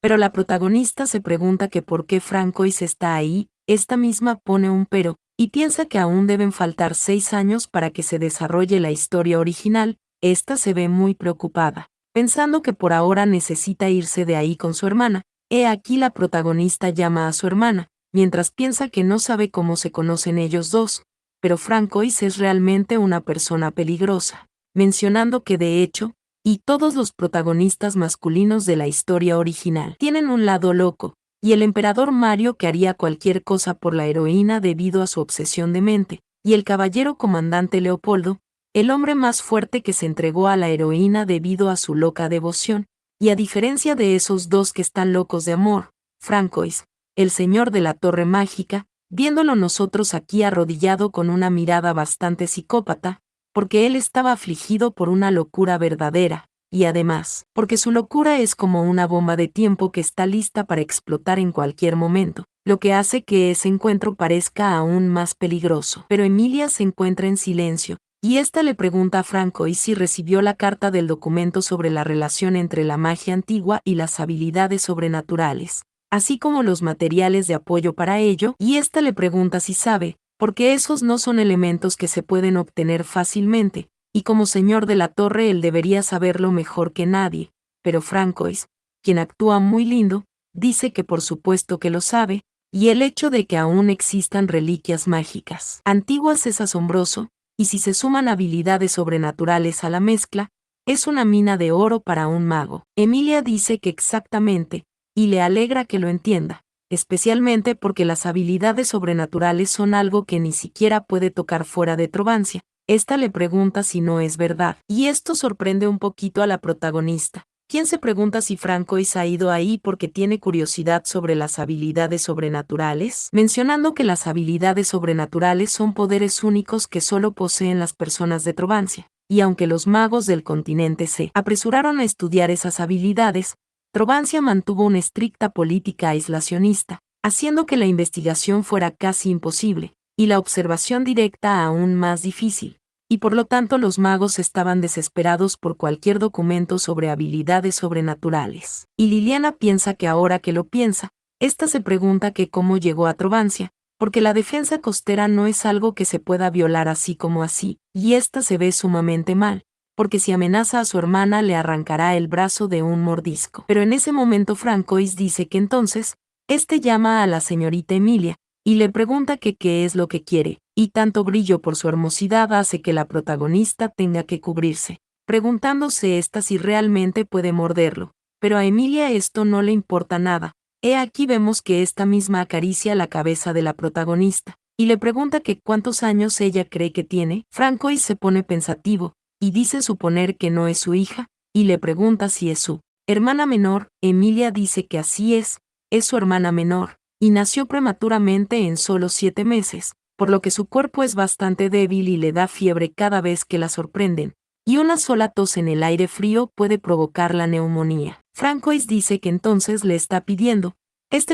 Pero la protagonista se pregunta que por qué Francois está ahí, esta misma pone un pero, y piensa que aún deben faltar 6 años para que se desarrolle la historia original. Esta se ve muy preocupada, pensando que por ahora necesita irse de ahí con su hermana. He aquí la protagonista llama a su hermana, mientras piensa que no sabe cómo se conocen ellos dos, pero Francois es realmente una persona peligrosa, mencionando que de hecho, y todos los protagonistas masculinos de la historia original tienen un lado loco, y el emperador Mario que haría cualquier cosa por la heroína debido a su obsesión de mente, y el caballero comandante Leopoldo, el hombre más fuerte que se entregó a la heroína debido a su loca devoción, y a diferencia de esos dos que están locos de amor, Francois, el señor de la torre mágica, viéndolo nosotros aquí arrodillado con una mirada bastante psicópata, porque él estaba afligido por una locura verdadera, y además, porque su locura es como una bomba de tiempo que está lista para explotar en cualquier momento, lo que hace que ese encuentro parezca aún más peligroso. Pero Emilia se encuentra en silencio, y ésta le pregunta a Francois si recibió la carta del documento sobre la relación entre la magia antigua y las habilidades sobrenaturales, así como los materiales de apoyo para ello, y ésta le pregunta si sabe, porque esos no son elementos que se pueden obtener fácilmente, y como señor de la torre él debería saberlo mejor que nadie, pero Francois, quien actúa muy lindo, dice que por supuesto que lo sabe, y el hecho de que aún existan reliquias mágicas antiguas es asombroso, y si se suman habilidades sobrenaturales a la mezcla, es una mina de oro para un mago. Emilia dice que exactamente, y le alegra que lo entienda, especialmente porque las habilidades sobrenaturales son algo que ni siquiera puede tocar fuera de Trovancia. Esta le pregunta si no es verdad, y esto sorprende un poquito a la protagonista, quien se pregunta si Francois ha ido ahí porque tiene curiosidad sobre las habilidades sobrenaturales, mencionando que las habilidades sobrenaturales son poderes únicos que solo poseen las personas de Trovancia, y aunque los magos del continente se apresuraron a estudiar esas habilidades, Trovancia mantuvo una estricta política aislacionista, haciendo que la investigación fuera casi imposible, y la observación directa aún más difícil, y por lo tanto los magos estaban desesperados por cualquier documento sobre habilidades sobrenaturales. Y Liliana piensa que ahora que lo piensa, ésta se pregunta que cómo llegó a Trovancia, porque la defensa costera no es algo que se pueda violar así como así, y ésta se ve sumamente mal, porque si amenaza a su hermana le arrancará el brazo de un mordisco. Pero en ese momento Francois dice que entonces, llama a la señorita Emilia, y le pregunta que qué es lo que quiere, y tanto brillo por su hermosidad hace que la protagonista tenga que cubrirse, preguntándose esta si realmente puede morderlo, pero a Emilia esto no le importa nada. He aquí vemos que esta misma acaricia la cabeza de la protagonista, y le pregunta que cuántos años ella cree que tiene. Francois se pone pensativo, y dice suponer que no es su hija, y le pregunta si es su hermana menor. Emilia dice que así es su hermana menor, y nació prematuramente en solo 7 meses, por lo que su cuerpo es bastante débil y le da fiebre cada vez que la sorprenden, y una sola tos en el aire frío puede provocar la neumonía. Francois dice que entonces le está pidiendo,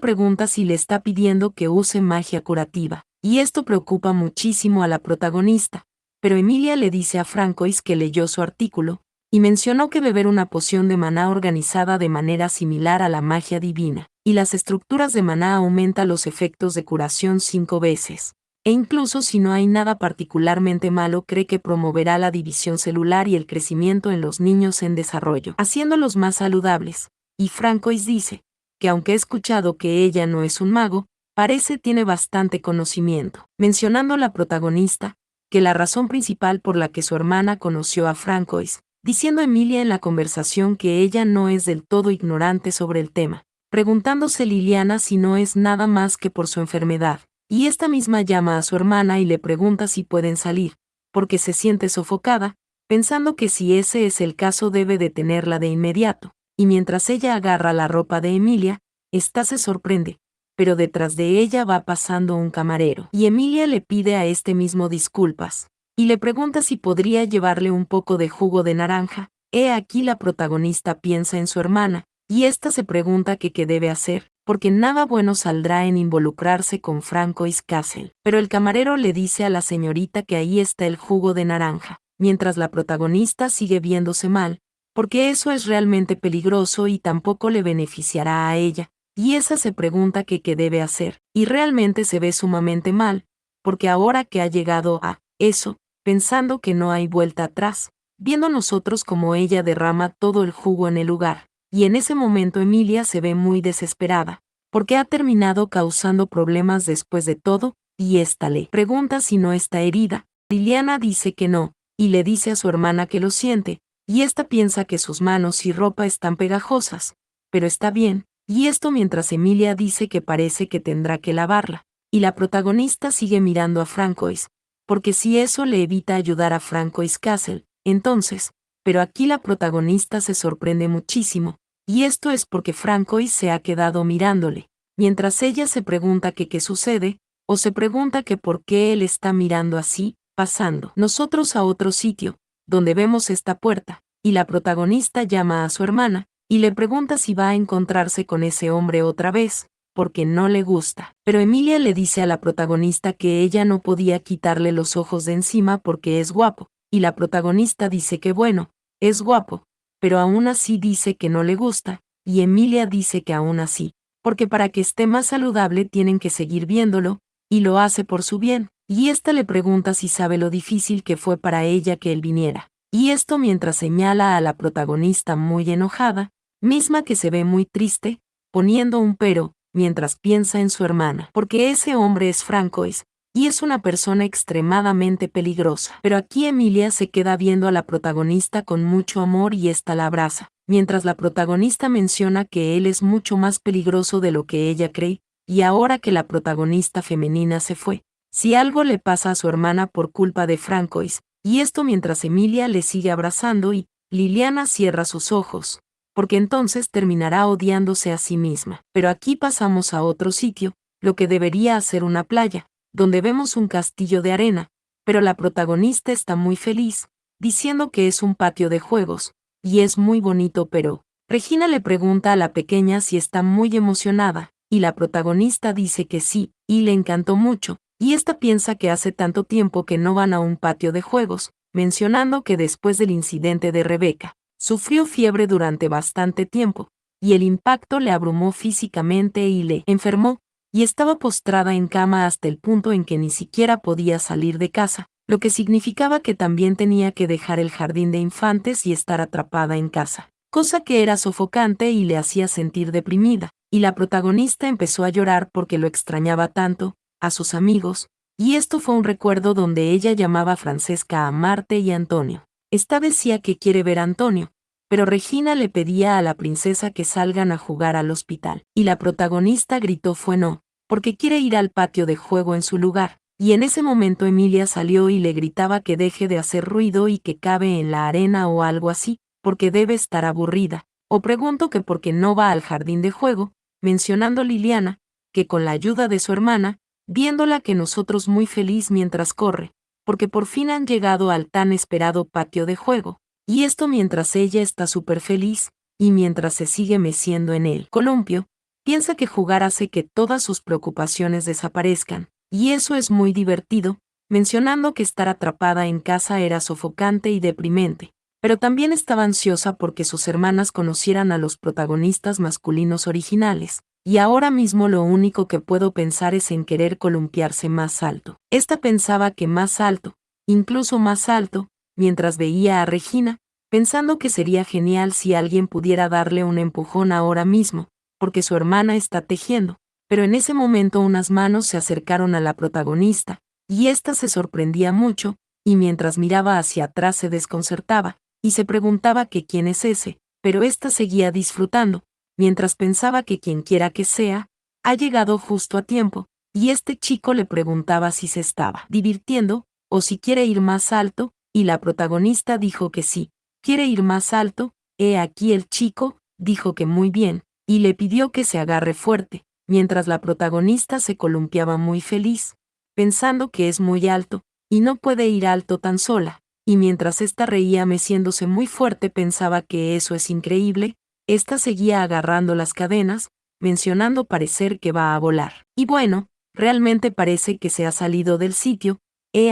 pregunta si le está pidiendo que use magia curativa, y esto preocupa muchísimo a la protagonista, pero Emilia le dice a Francois que leyó su artículo, y mencionó que beber una poción de maná organizada de manera similar a la magia divina, y las estructuras de maná aumenta los efectos de curación 5 veces. E incluso si no hay nada particularmente malo cree que promoverá la división celular y el crecimiento en los niños en desarrollo, haciéndolos más saludables. Y Francois dice, que aunque he escuchado que ella no es un mago, parece tiene bastante conocimiento, mencionando la protagonista, que la razón principal por la que su hermana conoció a Francois, diciendo Emilia en la conversación que ella no es del todo ignorante sobre el tema, preguntándose Liliana si no es nada más que por su enfermedad, y esta misma llama a su hermana y le pregunta si pueden salir, porque se siente sofocada, pensando que si ese es el caso debe detenerla de inmediato, y mientras ella agarra la ropa de Emilia, ésta se sorprende, pero detrás de ella va pasando un camarero, y Emilia le pide a este mismo disculpas, y le pregunta si podría llevarle un poco de jugo de naranja. He aquí la protagonista piensa en su hermana, y ésta se pregunta que qué debe hacer, porque nada bueno saldrá en involucrarse con Francois Castle. Pero el camarero le dice a la señorita que ahí está el jugo de naranja, mientras la protagonista sigue viéndose mal, porque eso es realmente peligroso y tampoco le beneficiará a ella, y esa se pregunta que qué debe hacer, y realmente se ve sumamente mal, porque ahora que ha llegado a eso, pensando que no hay vuelta atrás, viendo nosotros como ella derrama todo el jugo en el lugar, y en ese momento Emilia se ve muy desesperada, porque ha terminado causando problemas después de todo, y ésta le pregunta si no está herida. Liliana dice que no, y le dice a su hermana que lo siente, y ésta piensa que sus manos y ropa están pegajosas, pero está bien, y esto mientras Emilia dice que parece que tendrá que lavarla, y la protagonista sigue mirando a Francois, porque si eso le evita ayudar a Francois Castle, entonces, pero aquí la protagonista se sorprende muchísimo, y esto es porque Francois se ha quedado mirándole, mientras ella se pregunta que qué sucede, o se pregunta que por qué él está mirando así, pasando nosotros a otro sitio, donde vemos esta puerta, y la protagonista llama a su hermana, y le pregunta si va a encontrarse con ese hombre otra vez, porque no le gusta. Pero Emilia le dice a la protagonista que ella no podía quitarle los ojos de encima porque es guapo, y la protagonista dice que bueno, es guapo, pero aún así dice que no le gusta, y Emilia dice que aún así, porque para que esté más saludable tienen que seguir viéndolo, y lo hace por su bien, y ésta le pregunta si sabe lo difícil que fue para ella que él viniera, y esto mientras señala a la protagonista muy enojada, misma que se ve muy triste, poniendo un pero, mientras piensa en su hermana, porque ese hombre es Francois, y es una persona extremadamente peligrosa. Pero aquí Emilia se queda viendo a la protagonista con mucho amor y ésta la abraza, mientras la protagonista menciona que él es mucho más peligroso de lo que ella cree, y ahora que la protagonista femenina se fue, si algo le pasa a su hermana por culpa de Francois, y esto mientras Emilia le sigue abrazando y Liliana cierra sus ojos, porque entonces terminará odiándose a sí misma. Pero aquí pasamos a otro sitio, lo que debería ser una playa, donde vemos un castillo de arena, pero la protagonista está muy feliz, diciendo que es un patio de juegos, y es muy bonito pero Regina le pregunta a la pequeña si está muy emocionada, y la protagonista dice que sí, y le encantó mucho, y esta piensa que hace tanto tiempo que no van a un patio de juegos, mencionando que después del incidente de Rebeca, sufrió fiebre durante bastante tiempo, y el impacto le abrumó físicamente y le enfermó, y estaba postrada en cama hasta el punto en que ni siquiera podía salir de casa, lo que significaba que también tenía que dejar el jardín de infantes y estar atrapada en casa, cosa que era sofocante y le hacía sentir deprimida, y la protagonista empezó a llorar porque lo extrañaba tanto, a sus amigos, y esto fue un recuerdo donde ella llamaba a Francesca a Marte y Antonio. Esta decía que quiere ver a Antonio, pero Regina le pedía a la princesa que salgan a jugar al hospital, y la protagonista gritó fue no, porque quiere ir al patio de juego en su lugar, y en ese momento Emilia salió y le gritaba que deje de hacer ruido y que cabe en la arena o algo así, porque debe estar aburrida, o pregunto que por qué no va al jardín de juego, mencionando Liliana, que con la ayuda de su hermana, viéndola que nosotros muy feliz mientras corre, porque por fin han llegado al tan esperado patio de juego, y esto mientras ella está súper feliz, y mientras se sigue meciendo en el columpio, piensa que jugar hace que todas sus preocupaciones desaparezcan, y eso es muy divertido, mencionando que estar atrapada en casa era sofocante y deprimente, pero también estaba ansiosa porque sus hermanas conocieran a los protagonistas masculinos originales, y ahora mismo lo único que puedo pensar es en querer columpiarse más alto. Esta pensaba que más alto, incluso más alto, mientras veía a Regina, pensando que sería genial si alguien pudiera darle un empujón ahora mismo, porque su hermana está tejiendo, pero en ese momento unas manos se acercaron a la protagonista, y ésta se sorprendía mucho, y mientras miraba hacia atrás se desconcertaba, y se preguntaba que quién es ese, pero ésta seguía disfrutando, mientras pensaba que quien quiera que sea, ha llegado justo a tiempo, y este chico le preguntaba si se estaba divirtiendo, o si quiere ir más alto, y la protagonista dijo que sí, quiere ir más alto, aquí el chico, dijo que muy bien, y le pidió que se agarre fuerte, mientras la protagonista se columpiaba muy feliz, pensando que es muy alto, y no puede ir alto tan sola, y mientras ésta reía meciéndose muy fuerte pensaba que eso es increíble, ésta seguía agarrando las cadenas, mencionando parecer que va a volar. Y bueno, realmente parece que se ha salido del sitio,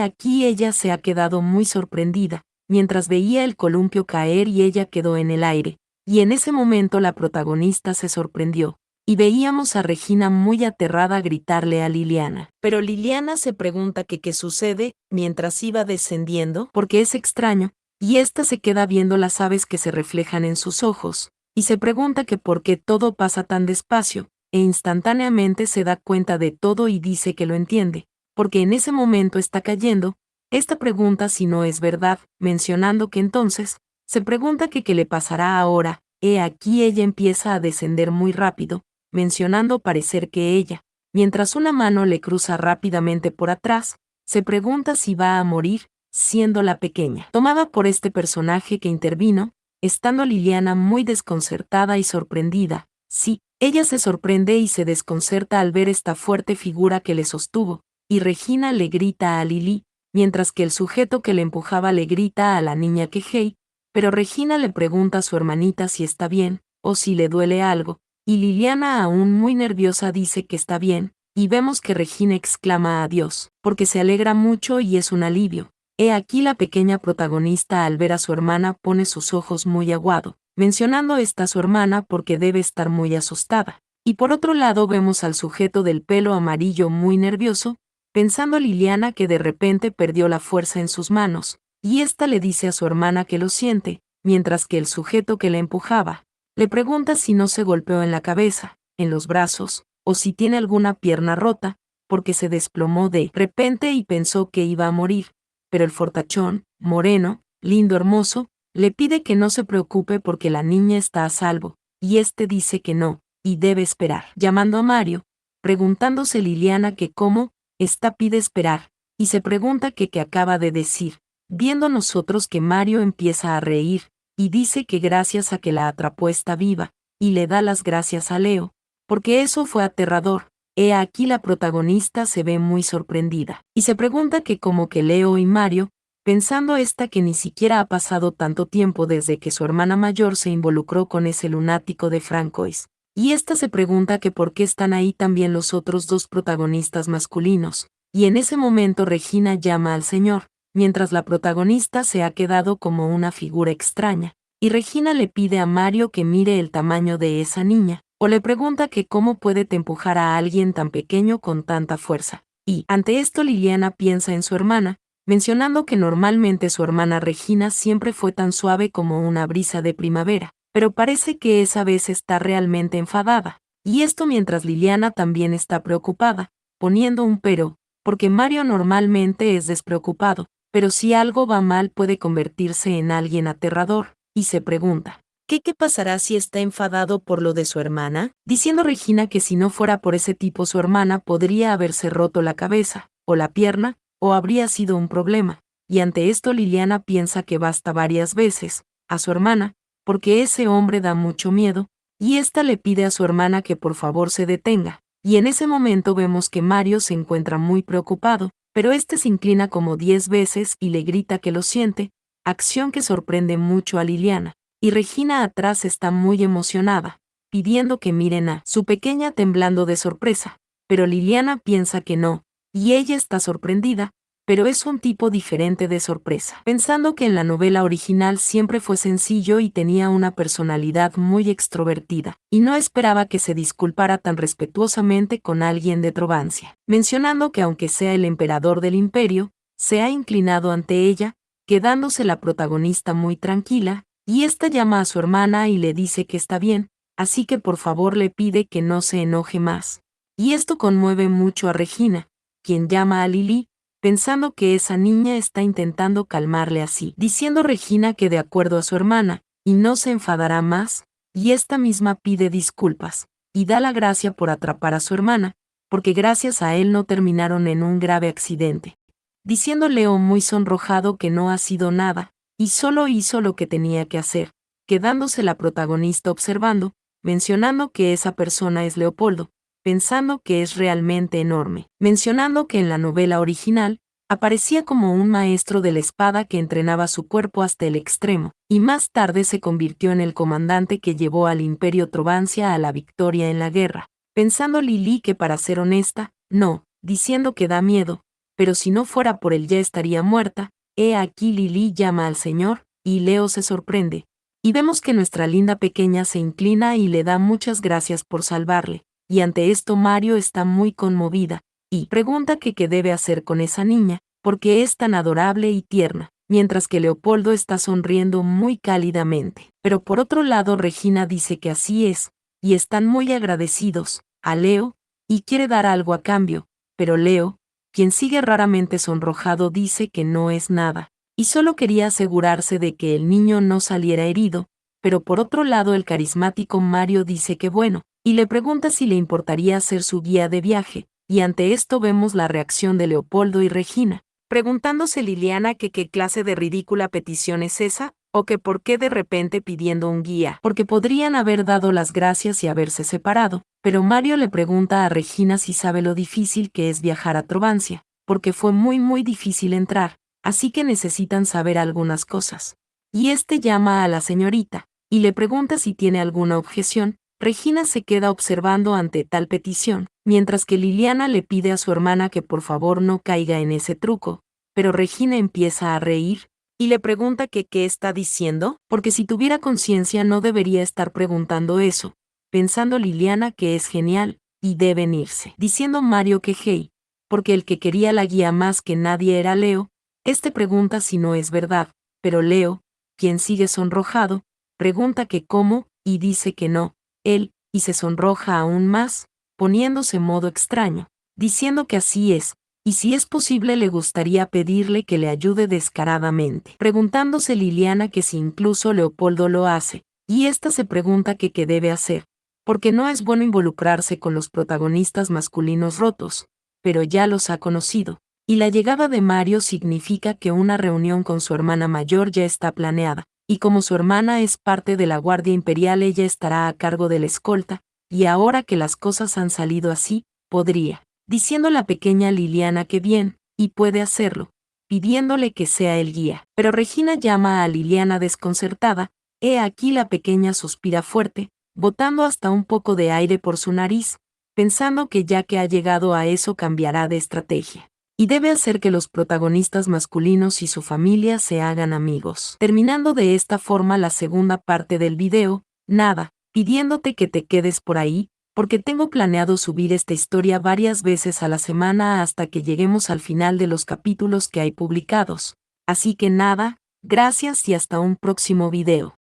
aquí ella se ha quedado muy sorprendida, mientras veía el columpio caer y ella quedó en el aire, y en ese momento la protagonista se sorprendió, y veíamos a Regina muy aterrada gritarle a Liliana. Pero Liliana se pregunta que qué sucede mientras iba descendiendo, porque es extraño, y ésta se queda viendo las aves que se reflejan en sus ojos, y se pregunta que por qué todo pasa tan despacio, e instantáneamente se da cuenta de todo y dice que lo entiende, porque en ese momento está cayendo. Esta pregunta si no es verdad, mencionando que entonces, se pregunta que qué le pasará ahora. Aquí ella empieza a descender muy rápido, mencionando parecer que ella, mientras una mano le cruza rápidamente por atrás, se pregunta si va a morir, siendo la pequeña. Tomada por este personaje que intervino, estando Liliana muy desconcertada y sorprendida. Sí, ella se sorprende y se desconcerta al ver esta fuerte figura que le sostuvo, y Regina le grita a Lili, mientras que el sujeto que le empujaba le grita a la niña que hey, pero Regina le pregunta a su hermanita si está bien, o si le duele algo, y Liliana aún muy nerviosa dice que está bien, y vemos que Regina exclama a Dios, porque se alegra mucho y es un alivio. Aquí la pequeña protagonista al ver a su hermana pone sus ojos muy aguado, mencionando esta a su hermana porque debe estar muy asustada. Y por otro lado vemos al sujeto del pelo amarillo muy nervioso, pensando Liliana que de repente perdió la fuerza en sus manos, y ésta le dice a su hermana que lo siente, mientras que el sujeto que le empujaba, le pregunta si no se golpeó en la cabeza, en los brazos, o si tiene alguna pierna rota, porque se desplomó de repente y pensó que iba a morir, pero el fortachón, moreno, lindo hermoso, le pide que no se preocupe porque la niña está a salvo, y este dice que no, y debe esperar. Llamando a Mario, preguntándose Liliana que cómo, esta pide esperar, y se pregunta que qué acaba de decir, viendo nosotros que Mario empieza a reír, y dice que gracias a que la atrapó está viva, y le da las gracias a Leo, porque eso fue aterrador. Aquí la protagonista se ve muy sorprendida, y se pregunta que como que Leo y Mario, pensando esta que ni siquiera ha pasado tanto tiempo desde que su hermana mayor se involucró con ese lunático de Francois. Y esta se pregunta que por qué están ahí también los otros dos protagonistas masculinos, y en ese momento Regina llama al señor, mientras la protagonista se ha quedado como una figura extraña, y Regina le pide a Mario que mire el tamaño de esa niña, o le pregunta que cómo puede te empujar a alguien tan pequeño con tanta fuerza. Y, ante esto Liliana piensa en su hermana, mencionando que normalmente su hermana Regina siempre fue tan suave como una brisa de primavera, pero parece que esa vez está realmente enfadada. Y esto mientras Liliana también está preocupada, poniendo un pero, porque Mario normalmente es despreocupado, pero si algo va mal puede convertirse en alguien aterrador, y se pregunta, ¿qué pasará si está enfadado por lo de su hermana? Diciendo Regina que si no fuera por ese tipo su hermana podría haberse roto la cabeza, o la pierna, o habría sido un problema, y ante esto Liliana piensa que basta varias veces, a su hermana, porque ese hombre da mucho miedo, y ésta le pide a su hermana que por favor se detenga, y en ese momento vemos que Mario se encuentra muy preocupado, pero este se inclina como 10 veces y le grita que lo siente, acción que sorprende mucho a Liliana, y Regina atrás está muy emocionada, pidiendo que miren a su pequeña temblando de sorpresa, pero Liliana piensa que no, y ella está sorprendida, pero es un tipo diferente de sorpresa, pensando que en la novela original siempre fue sencillo y tenía una personalidad muy extrovertida, y no esperaba que se disculpara tan respetuosamente con alguien de Trovancia, mencionando que aunque sea el emperador del imperio, se ha inclinado ante ella, quedándose la protagonista muy tranquila, y ésta llama a su hermana y le dice que está bien, así que por favor le pide que no se enoje más. Y esto conmueve mucho a Regina, quien llama a Lili, pensando que esa niña está intentando calmarle así, diciendo Regina que de acuerdo a su hermana, y no se enfadará más, y esta misma pide disculpas, y da la gracia por atrapar a su hermana, porque gracias a él no terminaron en un grave accidente. Diciendo Leo muy sonrojado que no ha sido nada, y solo hizo lo que tenía que hacer, quedándose la protagonista observando, mencionando que esa persona es Leopoldo, pensando que es realmente enorme, mencionando que en la novela original, aparecía como un maestro de la espada que entrenaba su cuerpo hasta el extremo, y más tarde se convirtió en el comandante que llevó al Imperio Trovancia a la victoria en la guerra, pensando Lili que para ser honesta, no, diciendo que da miedo, pero si no fuera por él ya estaría muerta, He aquí Lily llama al señor, y Leo se sorprende. Y vemos que nuestra linda pequeña se inclina y le da muchas gracias por salvarle, y ante esto Mario está muy conmovida, y pregunta que qué debe hacer con esa niña, porque es tan adorable y tierna, mientras que Leopoldo está sonriendo muy cálidamente. Pero por otro lado Regina dice que así es, y están muy agradecidos a Leo, y quiere dar algo a cambio, pero Leo, quien sigue raramente sonrojado, dice que no es nada, y solo quería asegurarse de que el niño no saliera herido, pero por otro lado el carismático Mario dice que bueno, y le pregunta si le importaría ser su guía de viaje, y ante esto vemos la reacción de Leopoldo y Regina, preguntándose Liliana que qué clase de ridícula petición es esa, o que por qué de repente pidiendo un guía, porque podrían haber dado las gracias y haberse separado, pero Mario le pregunta a Regina si sabe lo difícil que es viajar a Trovancia, porque fue muy difícil entrar, así que necesitan saber algunas cosas. Y este llama a la señorita, y le pregunta si tiene alguna objeción. Regina se queda observando ante tal petición, mientras que Liliana le pide a su hermana que por favor no caiga en ese truco, pero Regina empieza a reír, y le pregunta que qué está diciendo, porque si tuviera conciencia no debería estar preguntando eso, pensando Liliana que es genial, y deben irse, diciendo Mario que hey, porque el que quería la guía más que nadie era Leo. Este pregunta si no es verdad, pero Leo, quien sigue sonrojado, pregunta que cómo, y dice que no, él, y se sonroja aún más, poniéndose modo extraño, diciendo que así es, y si es posible le gustaría pedirle que le ayude descaradamente, preguntándose Liliana que si incluso Leopoldo lo hace, y ésta se pregunta que qué debe hacer, porque no es bueno involucrarse con los protagonistas masculinos rotos, pero ya los ha conocido, y la llegada de Mario significa que una reunión con su hermana mayor ya está planeada, y como su hermana es parte de la Guardia Imperial ella estará a cargo de la escolta, y ahora que las cosas han salido así, podría, diciendo la pequeña Liliana que bien, y puede hacerlo, pidiéndole que sea el guía. Pero Regina llama a Liliana desconcertada, he aquí la pequeña suspira fuerte, botando hasta un poco de aire por su nariz, pensando que ya que ha llegado a eso cambiará de estrategia. Y debe hacer que los protagonistas masculinos y su familia se hagan amigos. Terminando de esta forma la segunda parte del video, nada, pidiéndote que te quedes por ahí, porque tengo planeado subir esta historia varias veces a la semana hasta que lleguemos al final de los capítulos que hay publicados. Así que nada, gracias y hasta un próximo video.